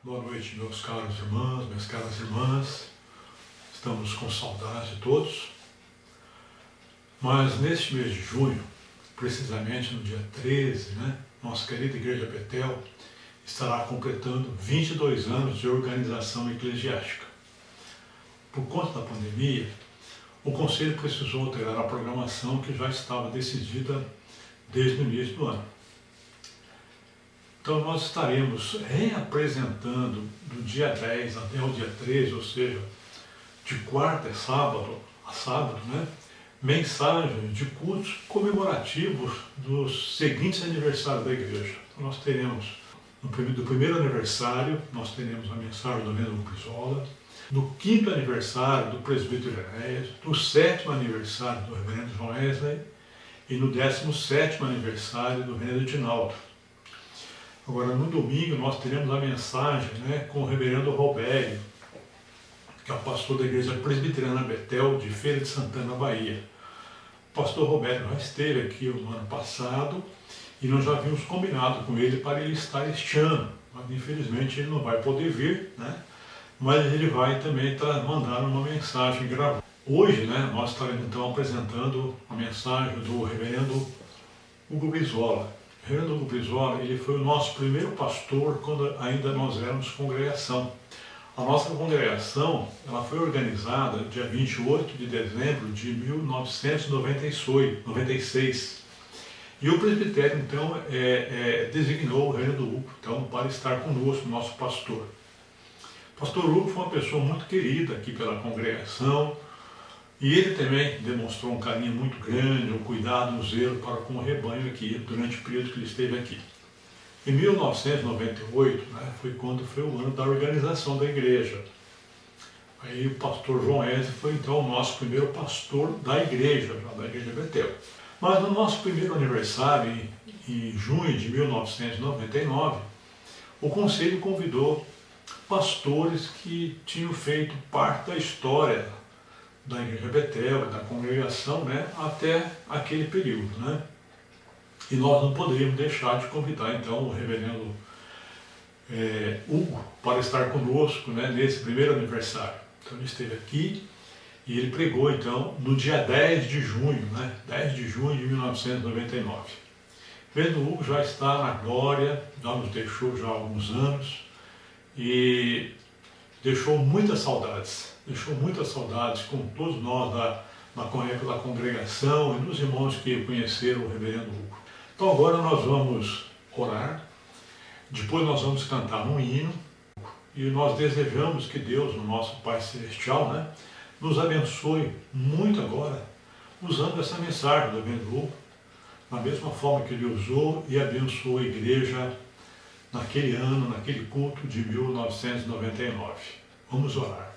Boa noite, meus caros irmãos, minhas caras irmãs. Estamos com saudade de todos. Mas neste mês de junho, precisamente no dia 13, nossa querida Igreja Betel estará completando 22 anos de organização eclesiástica. Por conta da pandemia, o Conselho precisou alterar a programação que já estava decidida desde o início do ano. Então nós estaremos reapresentando do dia 10 até o dia 13, ou seja, de quarta a sábado, mensagens de cultos comemorativos dos seguintes aniversários da igreja. Então nós teremos, do primeiro aniversário, nós teremos a mensagem do Reverendo Brizola, do quinto aniversário do presbítero Enéas, do sétimo aniversário do Reverendo João Wesley e no 17º aniversário do Reverendo Edinaldo. Agora, no domingo, nós teremos a mensagem com o Reverendo Robério, que é o pastor da Igreja Presbiteriana Betel, de Feira de Santana, Bahia. O pastor Robério já esteve aqui no ano passado e nós já havíamos combinado com ele para ele estar este ano, mas infelizmente ele não vai poder vir, mas ele vai também mandar uma mensagem gravada. Hoje, nós estaremos então apresentando a mensagem do Reverendo Hugo Brizola. O Reverendo Hugo Brizola, ele foi o nosso primeiro pastor quando ainda nós éramos congregação. A nossa congregação ela foi organizada dia 28 de dezembro de 1996. E o presbitério, então, designou o Reverendo Hugo então, para estar conosco, nosso pastor. O pastor Hugo foi uma pessoa muito querida aqui pela congregação, e ele também demonstrou um carinho muito grande, um cuidado, um zelo para com o rebanho aqui, durante o período que ele esteve aqui. Em 1998, foi quando foi o ano da organização da igreja. Aí o pastor João Wesley foi então o nosso primeiro pastor da igreja Betel. Mas no nosso primeiro aniversário, em junho de 1999, o conselho convidou pastores que tinham feito parte da história da Igreja Betel, da congregação, até aquele período, E nós não poderíamos deixar de convidar, então, o reverendo Hugo para estar conosco, nesse primeiro aniversário. Então ele esteve aqui e ele pregou, então, no dia 10 de junho, 10 de junho de 1999. O reverendo Hugo já está na glória, já nos deixou já há alguns anos e deixou muitas saudades com todos nós da congregação e dos irmãos que conheceram o reverendo Hugo. Então agora nós vamos orar, depois nós vamos cantar um hino e nós desejamos que Deus, o nosso Pai Celestial, nos abençoe muito agora, usando essa mensagem do reverendo Hugo, da mesma forma que ele usou e abençoou a igreja naquele ano, naquele culto de 1999. Vamos orar.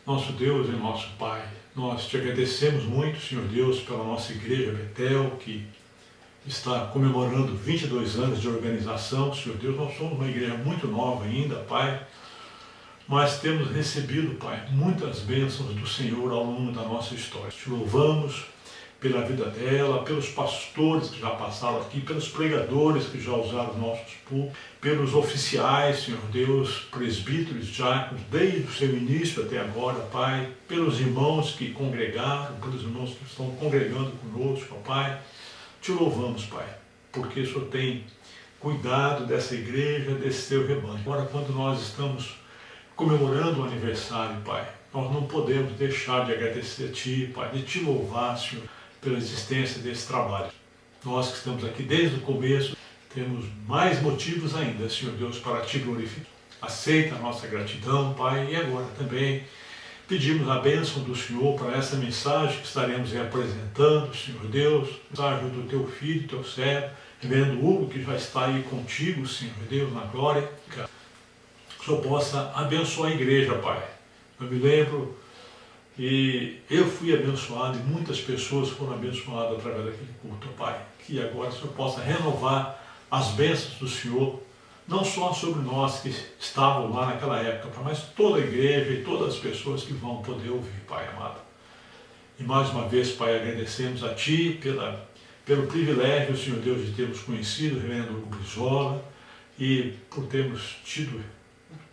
Nosso Deus e nosso Pai, nós te agradecemos muito, Senhor Deus, pela nossa igreja Betel, que está comemorando 22 anos de organização. Senhor Deus, nós somos uma igreja muito nova ainda, Pai, mas temos recebido, Pai, muitas bênçãos do Senhor ao longo da nossa história. Te louvamos pela vida dela, pelos pastores que já passaram aqui, pelos pregadores que já usaram nossos púlpitos, pelos oficiais, Senhor Deus, presbíteros, diáconos, desde o seu início até agora, Pai, pelos irmãos que congregaram, pelos irmãos que estão congregando conosco, Pai. Te louvamos, Pai, porque o Senhor tem cuidado dessa igreja, desse teu rebanho. Agora, quando nós estamos comemorando o aniversário, Pai, nós não podemos deixar de agradecer a Ti, Pai, de Te louvar, Senhor, pela existência desse trabalho. Nós que estamos aqui desde o começo, temos mais motivos ainda, Senhor Deus, para Te glorificar. Aceita a nossa gratidão, Pai, e agora também pedimos a bênção do Senhor para essa mensagem que estaremos apresentando, Senhor Deus, mensagem do Teu Filho, Teu servo, reverendo Hugo, que já está aí contigo, Senhor Deus, na glória. Que o Senhor possa abençoar a igreja, Pai. Eu me lembro e eu fui abençoado e muitas pessoas foram abençoadas através daquele culto, Pai. Que agora o Senhor possa renovar as bênçãos do Senhor, não só sobre nós que estavam lá naquela época, Pai, mas toda a igreja e todas as pessoas que vão poder ouvir, Pai amado. E mais uma vez, Pai, agradecemos a Ti pelo privilégio, Senhor Deus, de termos conhecido o reverendo Hugo Brizola e por termos tido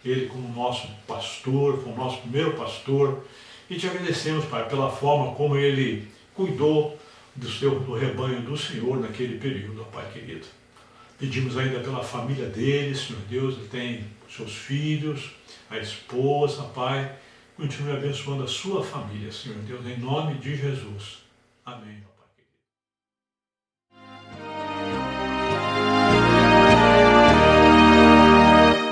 Ele como nosso pastor, como nosso primeiro pastor, e te agradecemos, Pai, pela forma como Ele cuidou do rebanho do Senhor naquele período, ó Pai querido. Pedimos ainda pela família dele, Senhor Deus, ele tem seus filhos, a esposa, Pai, continue abençoando a sua família, Senhor Deus, em nome de Jesus. Amém, ó Pai querido.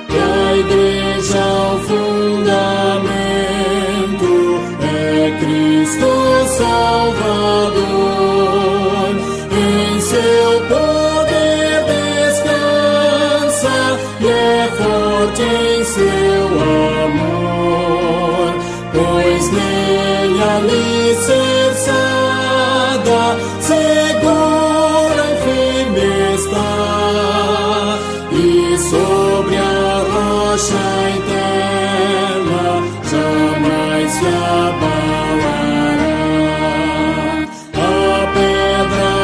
Que a igreja o fundamento é Cristo Salvador, em seu poder descansa e é forte em seu amor, pois nele alicerçada, segura e firme está, e sobre a rocha eterna jamais se abalará. A pedra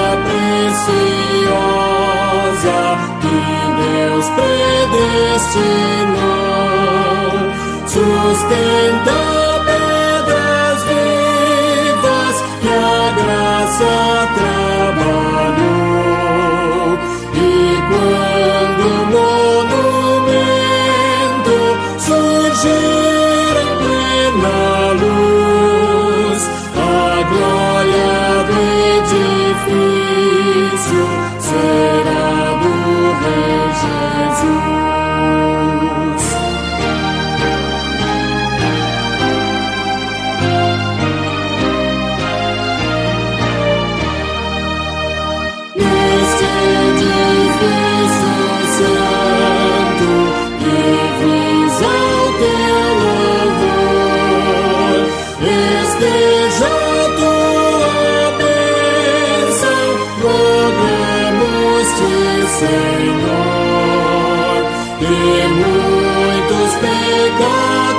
preciosa que Deus predestinou sustenta pedras vivas que a graça trabalhou, e quando o monumento surgir em plena luz, a glória do edifício será do Rei Jesus. Neste edifício santo que visa o teu louvor, esteja a tua bênção, rogamos-te, Senhor, e muitos pecadores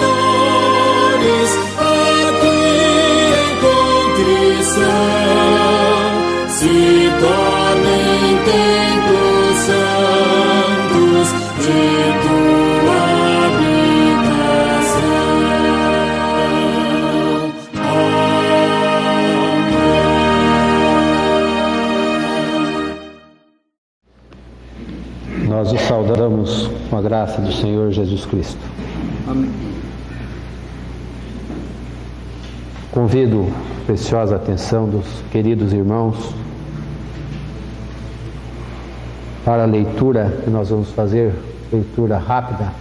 aqui em contrição se tornem templos santos de tua habitação. Amém. Nós o saudamos com a graça do Senhor Jesus Cristo. Amém. Convido a preciosa atenção dos queridos irmãos para a leitura que nós vamos fazer, leitura rápida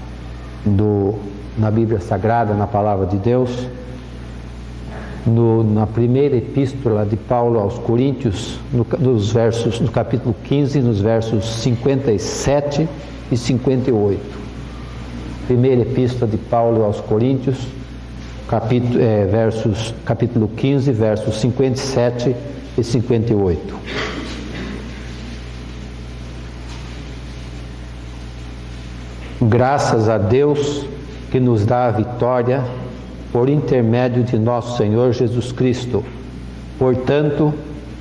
na Bíblia Sagrada, na Palavra de Deus, na primeira epístola de Paulo aos Coríntios, no capítulo 15, nos versos 57 e 58. Primeira epístola de Paulo aos Coríntios, capítulo 15, versos 57 e 58. Graças a Deus que nos dá a vitória por intermédio de nosso Senhor Jesus Cristo. Portanto,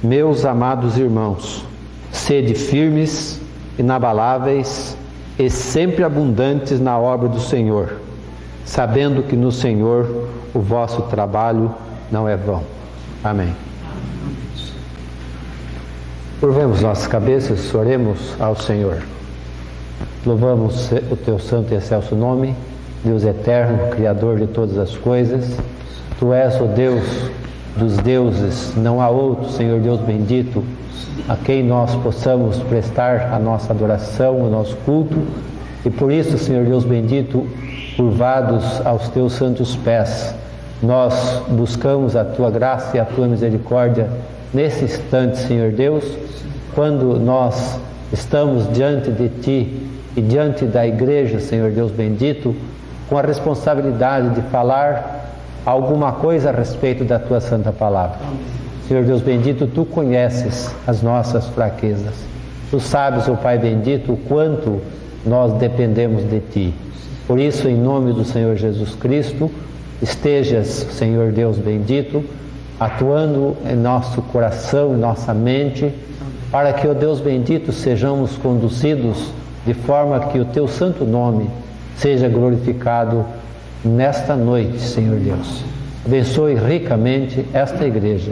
meus amados irmãos, sede firmes, inabaláveis e sempre abundantes na obra do Senhor, sabendo que no Senhor o vosso trabalho não é vão. Amém. Curvemos nossas cabeças, oremos ao Senhor. Louvamos o teu santo e excelso nome, Deus eterno, Criador de todas as coisas. Tu és o Deus dos deuses, não há outro, Senhor Deus bendito, a quem nós possamos prestar a nossa adoração, o nosso culto. E por isso, Senhor Deus bendito, curvados aos teus santos pés, nós buscamos a tua graça e a tua misericórdia nesse instante, Senhor Deus, quando nós estamos diante de ti e diante da igreja, Senhor Deus bendito, com a responsabilidade de falar alguma coisa a respeito da tua santa palavra. Senhor Deus bendito, tu conheces as nossas fraquezas. Tu sabes, ó Pai bendito, o quanto nós dependemos de ti. Por isso, em nome do Senhor Jesus Cristo, estejas, Senhor Deus bendito, atuando em nosso coração, em nossa mente, para que, ó Deus bendito, sejamos conduzidos de forma que o teu santo nome seja glorificado nesta noite, Senhor Deus. Abençoe ricamente esta igreja.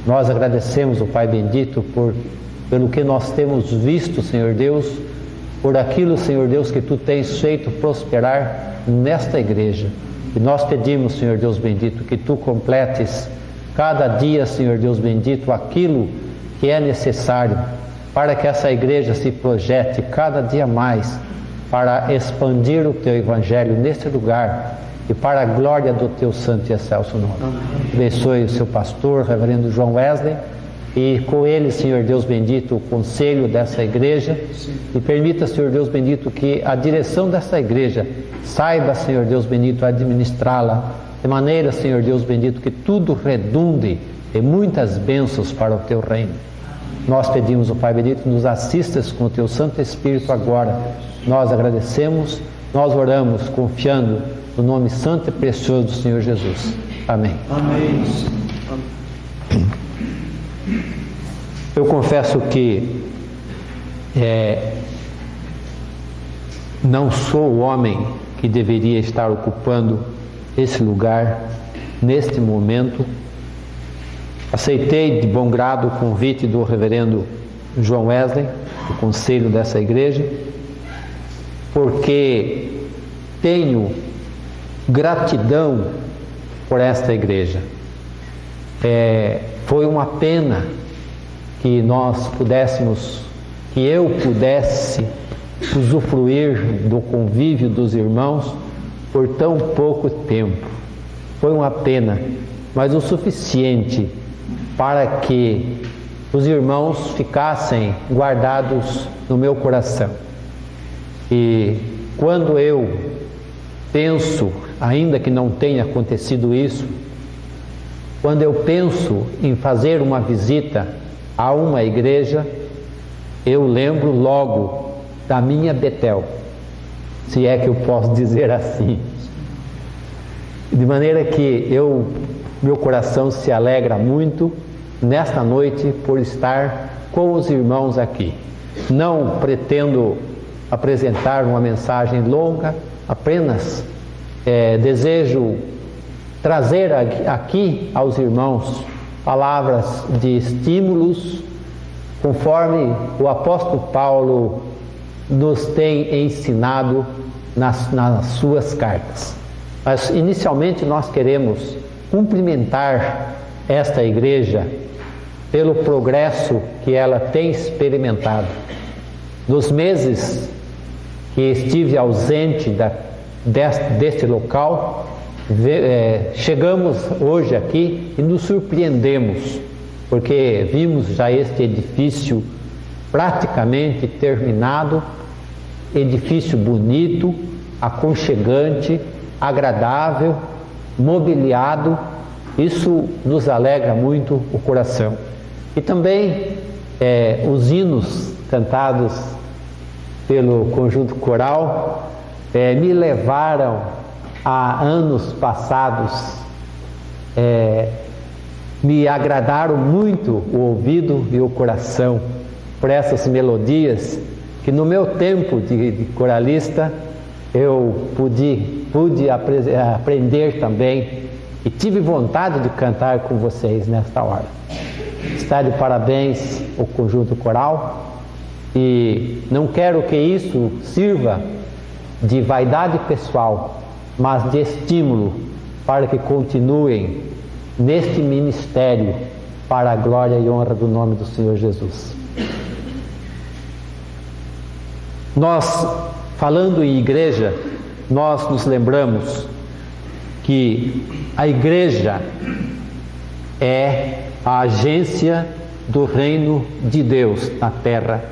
Nós agradecemos, o Pai bendito, pelo que nós temos visto, Senhor Deus, por aquilo, Senhor Deus, que Tu tens feito prosperar nesta igreja. E nós pedimos, Senhor Deus bendito, que Tu completes cada dia, Senhor Deus bendito, aquilo que é necessário para que essa igreja se projete cada dia mais para expandir o Teu Evangelho neste lugar e para a glória do Teu santo e excelso nome. Abençoe o seu pastor, reverendo João Wesley, e com ele, Senhor Deus bendito, o conselho dessa igreja. E permita, Senhor Deus bendito, que a direção dessa igreja saiba, Senhor Deus bendito, administrá-la de maneira, Senhor Deus bendito, que tudo redunde em muitas bênçãos para o Teu reino. Nós pedimos, o Pai bendito, nos assistas com o Teu Santo Espírito agora. Nós agradecemos, nós oramos confiando no nome santo e precioso do Senhor Jesus. Amém. Amém. Eu confesso que não sou o homem que deveria estar ocupando esse lugar neste momento. Aceitei de bom grado o convite do reverendo João Wesley, do conselho dessa igreja, porque tenho gratidão por esta igreja. Foi uma pena que eu pudesse usufruir do convívio dos irmãos por tão pouco tempo. Foi uma pena, mas o suficiente para que os irmãos ficassem guardados no meu coração. E quando eu penso, ainda que não tenha acontecido isso, quando eu penso em fazer uma visita a uma igreja, eu lembro logo da minha Betel, se é que eu posso dizer assim. De maneira que meu coração se alegra muito nesta noite por estar com os irmãos aqui. Não pretendo apresentar uma mensagem longa, apenas desejo trazer aqui aos irmãos palavras de estímulos, conforme o apóstolo Paulo nos tem ensinado nas suas cartas. Mas inicialmente nós queremos cumprimentar esta igreja pelo progresso que ela tem experimentado. Nos meses que estive ausente deste local, chegamos hoje aqui e nos surpreendemos, porque vimos já este edifício praticamente terminado, edifício bonito, aconchegante, agradável, mobiliado. Isso nos alegra muito o coração. E também os hinos cantados pelo conjunto coral me levaram a anos passados, me agradaram muito o ouvido e o coração por essas melodias que no meu tempo de coralista eu pude aprender também e tive vontade de cantar com vocês nesta hora. Está de parabéns o conjunto coral, e não quero que isso sirva de vaidade pessoal, mas de estímulo para que continuem neste ministério para a glória e honra do nome do Senhor Jesus. Nós, falando em igreja, nós nos lembramos que a igreja é a agência do reino de Deus na terra.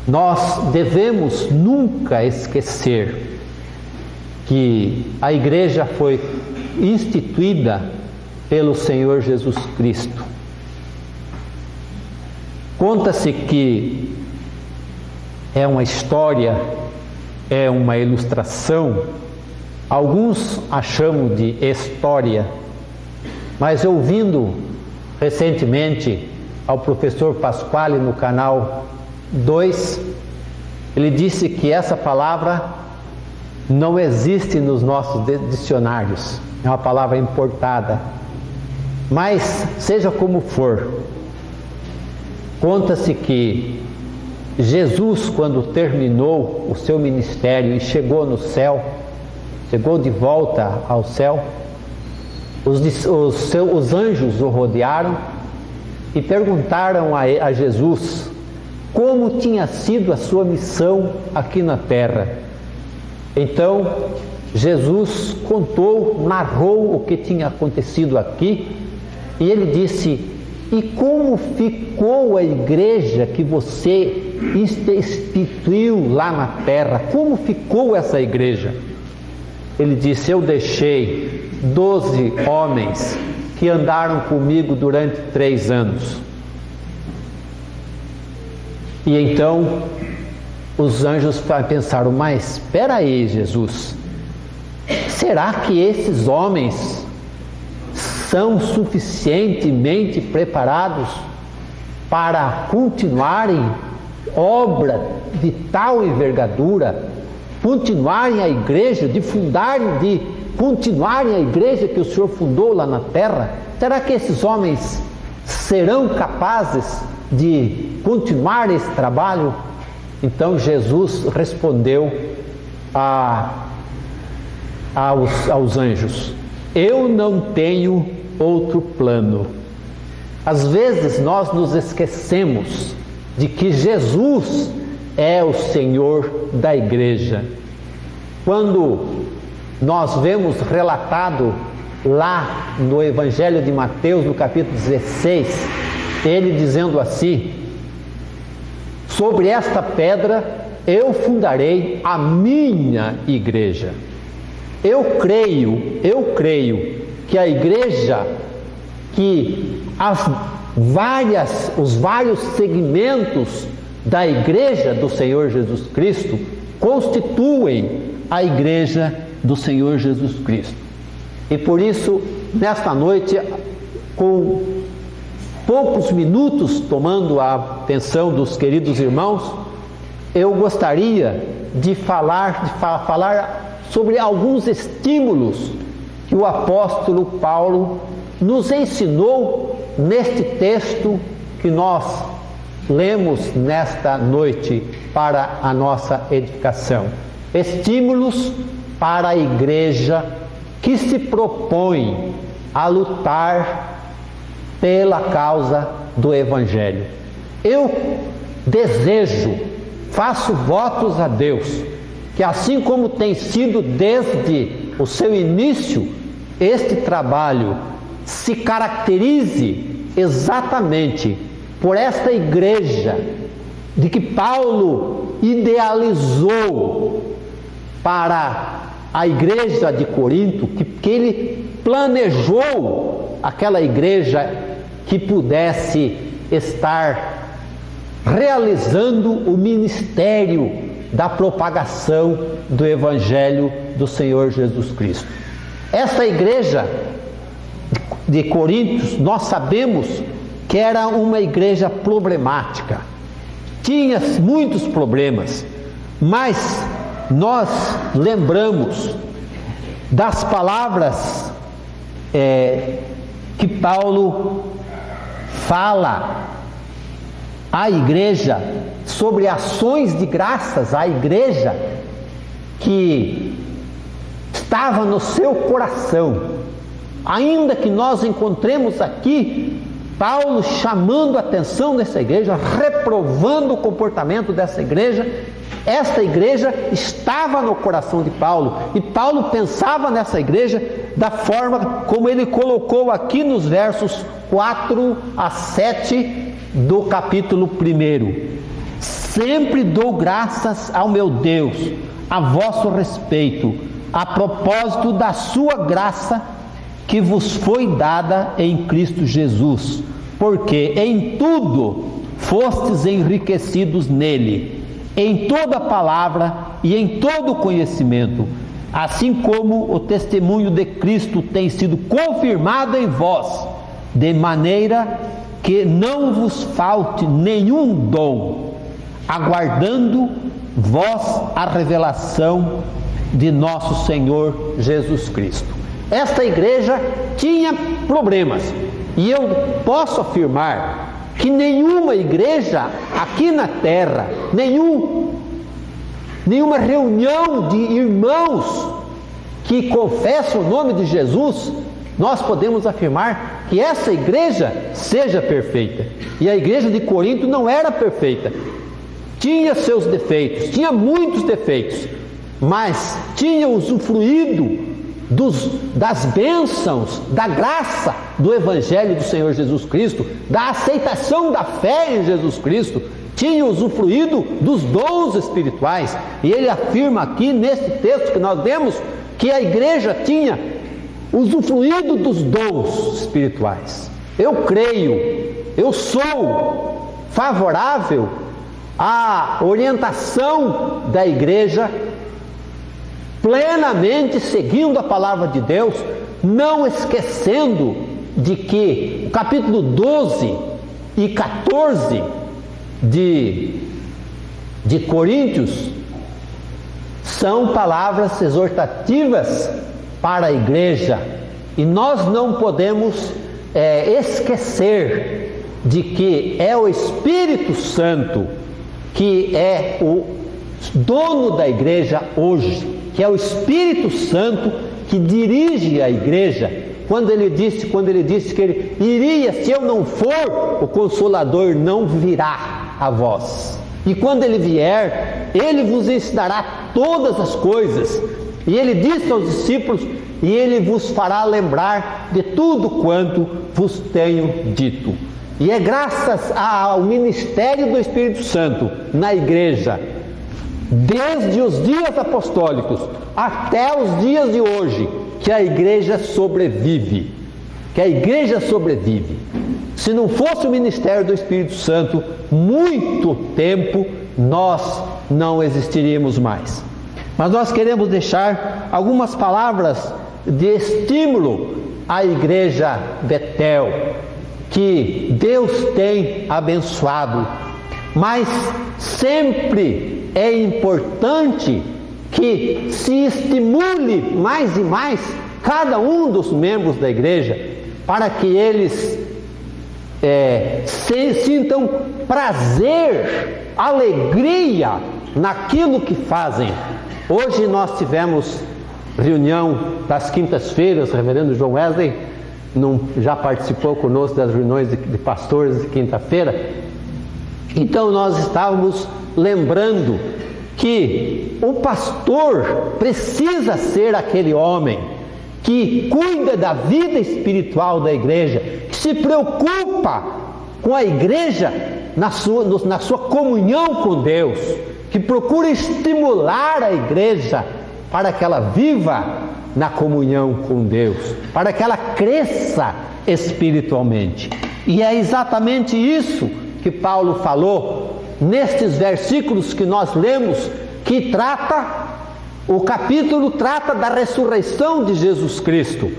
Nós devemos nunca esquecer que a igreja foi instituída pelo Senhor Jesus Cristo. Conta-se que é uma história, é uma ilustração, alguns a chamam de história, mas ouvindo recentemente ao professor Pasquale no canal 2, Ele disse que essa palavra não existe nos nossos dicionários, é uma palavra importada. Mas, seja como for, conta-se que Jesus, quando terminou o seu ministério e chegou no céu, chegou de volta ao céu, os anjos o rodearam e perguntaram a Jesus como tinha sido a sua missão aqui na terra. Então, Jesus contou, narrou o que tinha acontecido aqui, e ele disse: e como ficou a igreja que você instituiu lá na terra? Como ficou essa igreja? Ele disse: eu deixei 12 homens que andaram comigo durante 3 anos. E então os anjos pensaram: mas espera aí, Jesus, será que esses homens são suficientemente preparados para continuarem obra de tal envergadura, continuarem a igreja, de continuarem a igreja que o Senhor fundou lá na terra? Será que esses homens serão capazes de continuar esse trabalho? Então Jesus respondeu aos anjos: eu não tenho outro plano. Às vezes nós nos esquecemos de que Jesus é o Senhor da igreja. Quando nós vemos relatado lá no Evangelho de Mateus, no capítulo 16, ele dizendo assim: sobre esta pedra eu fundarei a minha igreja. Eu creio que a igreja, que os vários segmentos da igreja do Senhor Jesus Cristo constituem a igreja do Senhor Jesus Cristo. E por isso, nesta noite, com poucos minutos tomando a atenção dos queridos irmãos, eu gostaria de falar sobre alguns estímulos que o apóstolo Paulo nos ensinou neste texto que nós lemos nesta noite para a nossa edificação. Estímulos para a igreja que se propõe a lutar pela causa do Evangelho. Eu faço votos a Deus, que assim como tem sido desde o seu início, este trabalho se caracterize exatamente por esta igreja de que Paulo idealizou para a igreja de Corinto, que ele planejou aquela igreja que pudesse estar realizando o ministério da propagação do Evangelho do Senhor Jesus Cristo. Esta igreja de Corinto, nós sabemos que era uma igreja problemática, tinha muitos problemas, mas nós lembramos das palavras que Paulo fala à igreja sobre ações de graças à igreja que estava no seu coração. Ainda que nós encontremos aqui Paulo chamando a atenção dessa igreja, reprovando o comportamento dessa igreja, esta igreja estava no coração de Paulo, e Paulo pensava nessa igreja da forma como ele colocou aqui nos versos 4 a 7 do capítulo 1. Sempre dou graças ao meu Deus a vosso respeito, a propósito da sua graça que vos foi dada em Cristo Jesus, porque em tudo fostes enriquecidos nele, em toda palavra e em todo conhecimento, assim como o testemunho de Cristo tem sido confirmado em vós, de maneira que não vos falte nenhum dom, aguardando vós a revelação de nosso Senhor Jesus Cristo. Esta igreja tinha problemas, e eu posso afirmar que nenhuma igreja aqui na terra, nenhuma reunião de irmãos que confessam o nome de Jesus, nós podemos afirmar que essa igreja seja perfeita. E a igreja de Corinto não era perfeita, tinha seus defeitos, tinha muitos defeitos, mas tinha usufruído das bênçãos, da graça do Evangelho do Senhor Jesus Cristo, da aceitação da fé em Jesus Cristo, tinha usufruído dos dons espirituais. E ele afirma aqui nesse texto que nós lemos que a igreja tinha usufruído dos dons espirituais. Eu creio, eu sou favorável à orientação da igreja, plenamente seguindo a palavra de Deus, não esquecendo de que o capítulo 12 e 14 de Coríntios são palavras exortativas para a igreja, e nós não podemos esquecer de que é o Espírito Santo que é o dono da igreja hoje, que é o Espírito Santo que dirige a igreja. Quando ele disse que ele iria, se eu não for, o Consolador não virá a vós. E quando ele vier, ele vos ensinará todas as coisas. E ele disse aos discípulos, e ele vos fará lembrar de tudo quanto vos tenho dito. E é graças ao ministério do Espírito Santo na igreja, desde os dias apostólicos até os dias de hoje, que a igreja sobrevive. Se não fosse o ministério do Espírito Santo, muito tempo nós não existiríamos mais. Mas nós queremos deixar algumas palavras de estímulo à igreja Betel, que Deus tem abençoado, mas sempre é importante que se estimule mais e mais cada um dos membros da igreja, para que eles sintam prazer, alegria naquilo que fazem. Hoje nós tivemos reunião das quintas-feiras, o reverendo João Wesley já participou conosco das reuniões de pastores de quinta-feira. Então nós estávamos lembrando que o pastor precisa ser aquele homem que cuida da vida espiritual da igreja, que se preocupa com a igreja na sua comunhão com Deus, que procura estimular a igreja para que ela viva na comunhão com Deus, para que ela cresça espiritualmente. E é exatamente isso que Paulo falou nestes versículos que nós lemos, que o capítulo trata da ressurreição de Jesus Cristo.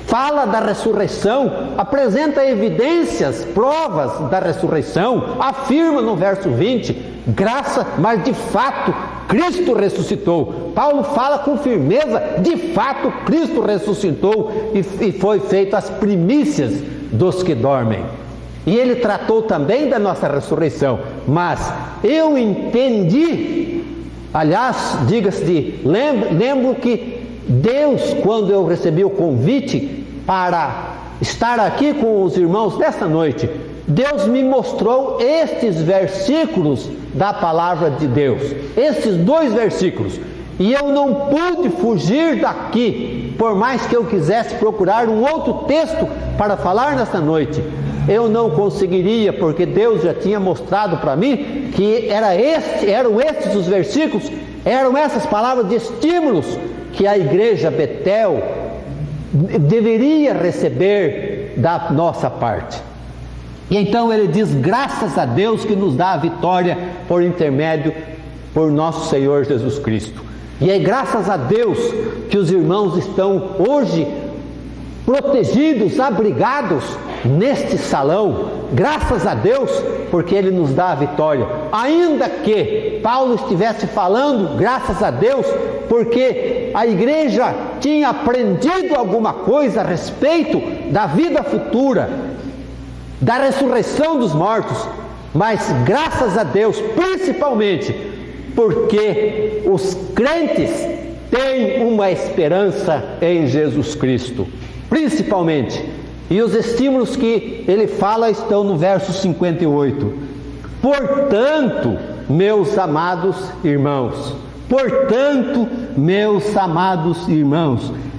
Fala da ressurreição, apresenta evidências, provas da ressurreição, afirma no verso 20, mas de fato Cristo ressuscitou. Paulo fala com firmeza, de fato Cristo ressuscitou e foi feito as primícias dos que dormem. E ele tratou também da nossa ressurreição, mas eu entendi, aliás, lembro que Deus, quando eu recebi o convite para estar aqui com os irmãos nesta noite, Deus me mostrou estes versículos da palavra de Deus, estes 2 versículos, e eu não pude fugir daqui, por mais que eu quisesse procurar um outro texto para falar nesta noite, eu não conseguiria, porque Deus já tinha mostrado para mim que eram estes os versículos, eram essas palavras de estímulos que a igreja Betel deveria receber da nossa parte. E então ele diz, graças a Deus que nos dá a vitória por nosso Senhor Jesus Cristo. E é graças a Deus que os irmãos estão hoje protegidos, abrigados neste salão, graças a Deus, porque Ele nos dá a vitória. Ainda que Paulo estivesse falando, graças a Deus, porque a igreja tinha aprendido alguma coisa a respeito da vida futura, da ressurreição dos mortos, mas graças a Deus, principalmente, porque os crentes têm uma esperança em Jesus Cristo, principalmente. E os estímulos que ele fala estão no verso 58. Portanto, meus amados irmãos,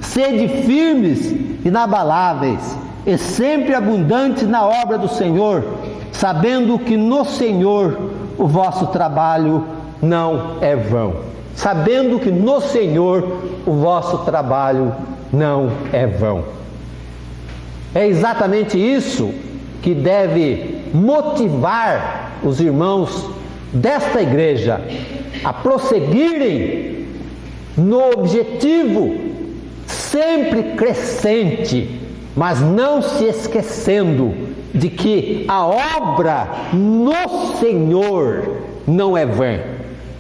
sede firmes, inabaláveis e sempre abundantes na obra do Senhor, sabendo que no Senhor o vosso trabalho não é vão. Sabendo que no Senhor o vosso trabalho não é vão. É exatamente isso que deve motivar os irmãos desta igreja a prosseguirem no objetivo sempre crescente, mas não se esquecendo de que a obra no Senhor não é vã.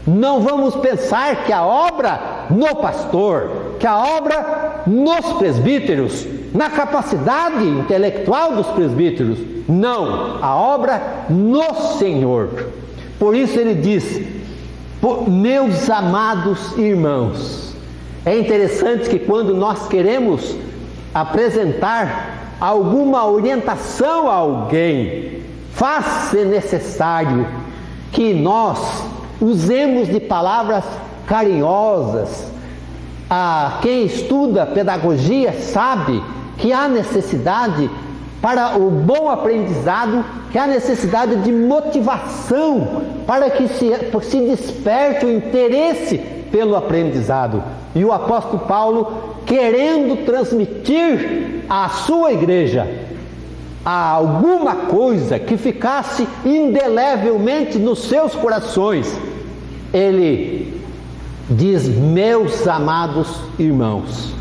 Não vamos pensar que a obra no pastor, que a obra nos presbíteros, na capacidade intelectual dos presbíteros. Não, a obra no Senhor. Por isso ele diz, meus amados irmãos. É interessante que quando nós queremos apresentar alguma orientação a alguém, faz-se necessário que nós usemos de palavras carinhosas. Quem estuda pedagogia sabe que há necessidade para o bom aprendizado, que há necessidade de motivação para que se desperte o interesse pelo aprendizado. E o apóstolo Paulo, querendo transmitir à sua igreja alguma coisa que ficasse indelevelmente nos seus corações, ele diz, meus amados irmãos.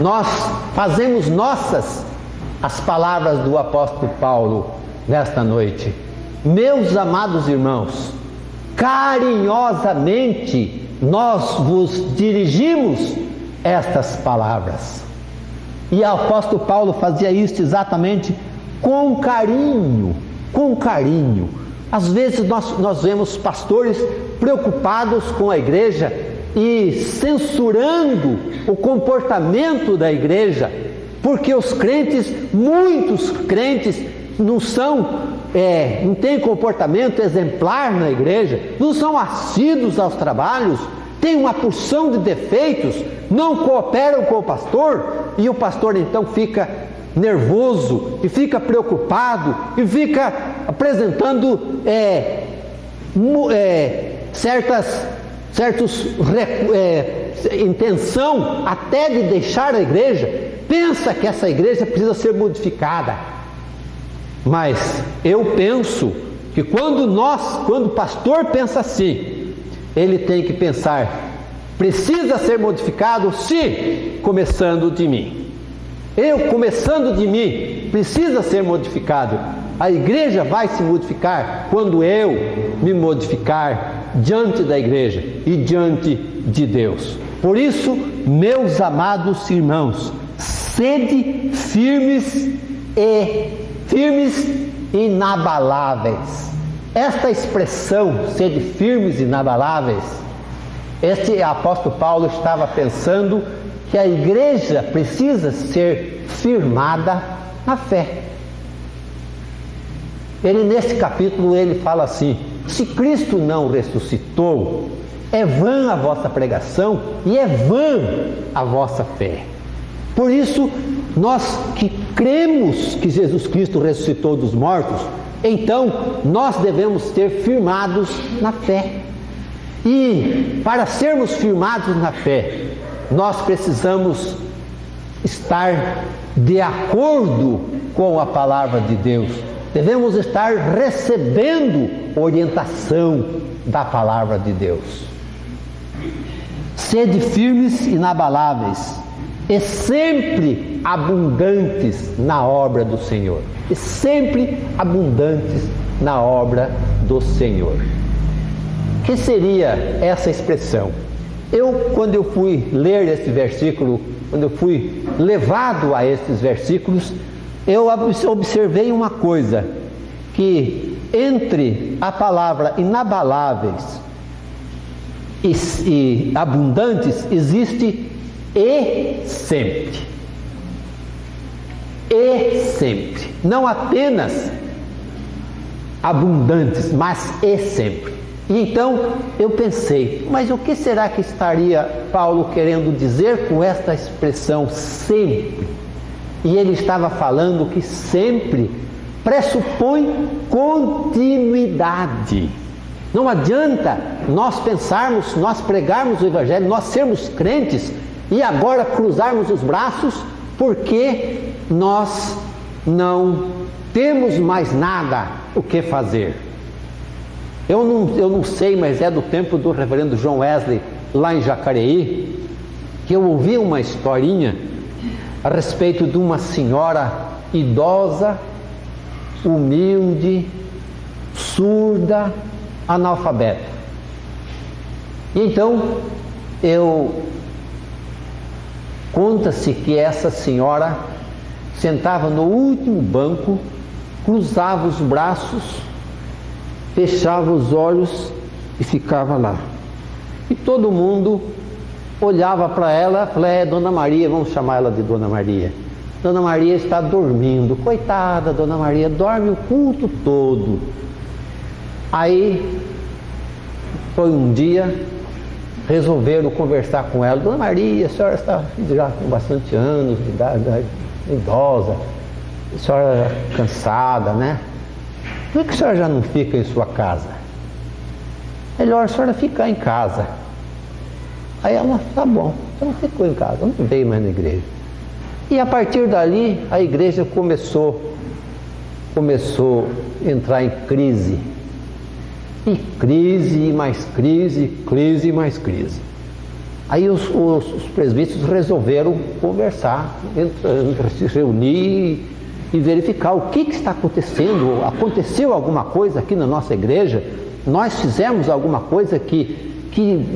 Nós fazemos nossas as palavras do apóstolo Paulo nesta noite. Meus amados irmãos, carinhosamente nós vos dirigimos estas palavras. E o apóstolo Paulo fazia isso exatamente com carinho, com carinho. Às vezes nós vemos pastores preocupados com a igreja e censurando o comportamento da igreja, porque os crentes, muitos crentes, não têm comportamento exemplar na igreja, não são assíduos aos trabalhos, têm uma porção de defeitos, não cooperam com o pastor, e o pastor então fica nervoso, e fica preocupado, e fica apresentando intenção até de deixar a igreja, pensa que essa igreja precisa ser modificada. Mas eu penso que quando o pastor pensa assim, ele tem que pensar, precisa ser modificado? Sim, começando de mim. Começando de mim, precisa ser modificado. A igreja vai se modificar quando eu me modificar diante da igreja e diante de Deus. Por isso, meus amados irmãos, sede firmes e inabaláveis. Esta expressão, sede firmes e inabaláveis, este apóstolo Paulo estava pensando que a igreja precisa ser firmada na fé. Nesse capítulo ele fala assim, se Cristo não ressuscitou, é vã a vossa pregação e é vã a vossa fé. Por isso, nós que cremos que Jesus Cristo ressuscitou dos mortos, então nós devemos ser firmados na fé. E para sermos firmados na fé, nós precisamos estar de acordo com a palavra de Deus. Devemos estar recebendo orientação da palavra de Deus. Sede firmes e inabaláveis, e sempre abundantes na obra do Senhor. E sempre abundantes na obra do Senhor. O que seria essa expressão? Quando eu fui ler esse versículo, quando eu fui levado a esses versículos, eu observei uma coisa, que entre a palavra inabaláveis e abundantes existe e sempre. E sempre. Não apenas abundantes, mas e sempre. E então eu pensei, mas o que será que estaria Paulo querendo dizer com esta expressão sempre? E ele estava falando que sempre pressupõe continuidade. Não adianta nós pensarmos, nós pregarmos o Evangelho, nós sermos crentes e agora cruzarmos os braços porque nós não temos mais nada o que fazer. Eu não sei, mas é do tempo do reverendo John Wesley, lá em Jacareí, que eu ouvi uma historinha a respeito de uma senhora idosa, humilde, surda, analfabeta. E então, conta-se que essa senhora sentava no último banco, cruzava os braços, fechava os olhos e ficava lá. E todo mundo olhava para ela e falava, Dona Maria, vamos chamar ela de Dona Maria. Dona Maria está dormindo. Coitada, Dona Maria, dorme o culto todo. Aí, foi um dia, resolveram conversar com ela. Dona Maria, a senhora está já com bastante anos de idade, idosa, a senhora cansada, né? Por que a senhora já não fica em sua casa? Melhor a senhora ficar em casa. Aí ela, tá bom, então ficou em casa, não veio mais na igreja. E a partir dali, a igreja começou a entrar em crise. E crise, e mais crise, crise e mais crise. Aí os presbíteros resolveram conversar, se reunir e verificar o que está acontecendo. Aconteceu alguma coisa aqui na nossa igreja? Nós fizemos alguma coisa que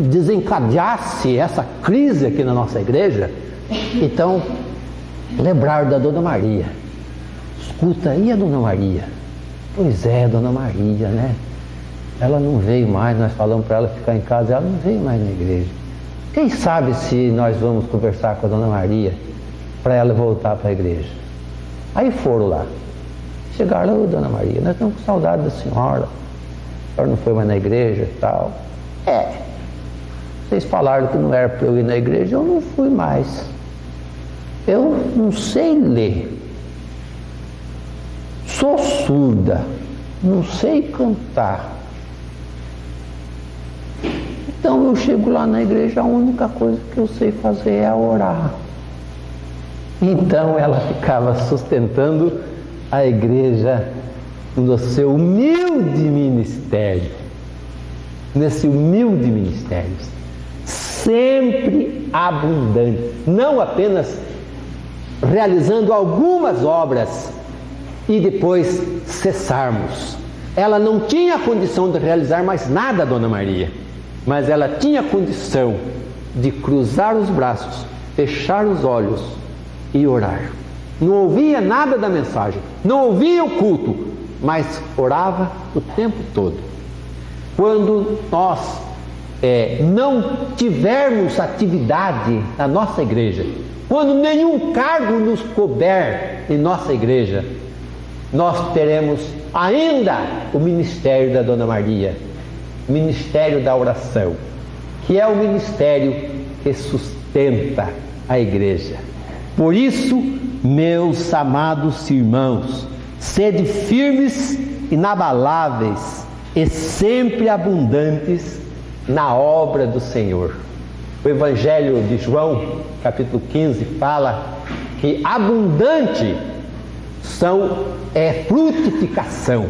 desencadeasse essa crise aqui na nossa igreja? Então, lembraram da Dona Maria. Escuta, e a Dona Maria? Pois é, Dona Maria, né? Ela não veio mais, nós falamos para ela ficar em casa, ela não veio mais na igreja. Quem sabe se nós vamos conversar com a Dona Maria para ela voltar para a igreja? Aí foram lá. Chegaram, Dona Maria, nós estamos com saudade da senhora. A senhora não foi mais na igreja e tal. Vocês falaram que não era para eu ir na igreja, eu não fui mais. Eu não sei ler. Sou surda. Não sei cantar. Então eu chego lá na igreja, a única coisa que eu sei fazer é orar. Então ela ficava sustentando a igreja no seu humilde ministério. Nesse humilde ministério. Sempre abundante. Não apenas realizando algumas obras e depois cessarmos. Ela não tinha condição de realizar mais nada, Dona Maria, mas ela tinha condição de cruzar os braços, fechar os olhos e orar. Não ouvia nada da mensagem, não ouvia o culto, mas orava o tempo todo. Quando nós não tivermos atividade na nossa igreja, quando nenhum cargo nos couber em nossa igreja, nós teremos ainda o ministério da Dona Maria, o ministério da oração, que é o ministério que sustenta a igreja. Por isso, meus amados irmãos, sede firmes, inabaláveis e sempre abundantes na obra do Senhor. O Evangelho de João, capítulo 15, fala que abundante é frutificação.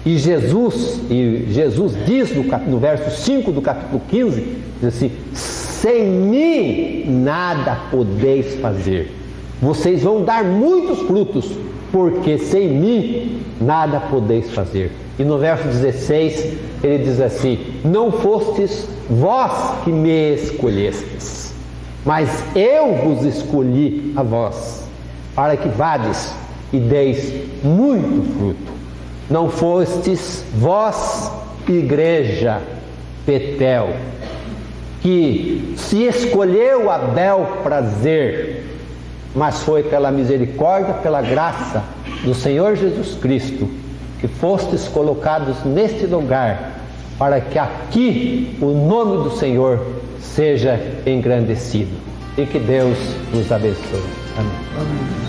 E Jesus diz no verso 5 do capítulo 15, diz assim: sem mim nada podeis fazer. vocês vão dar muitos frutos, porque sem mim nada podeis fazer. E no verso 16 ele diz assim: não fostes vós que me escolhestes, mas eu vos escolhi a vós, para que vades e deis muito fruto. Não fostes vós, igreja Betel, que se escolheu a bel prazer, mas foi pela misericórdia, pela graça do Senhor Jesus Cristo, que fostes colocados neste lugar, para que aqui o nome do Senhor seja engrandecido. E que Deus nos abençoe. Amém. Amém.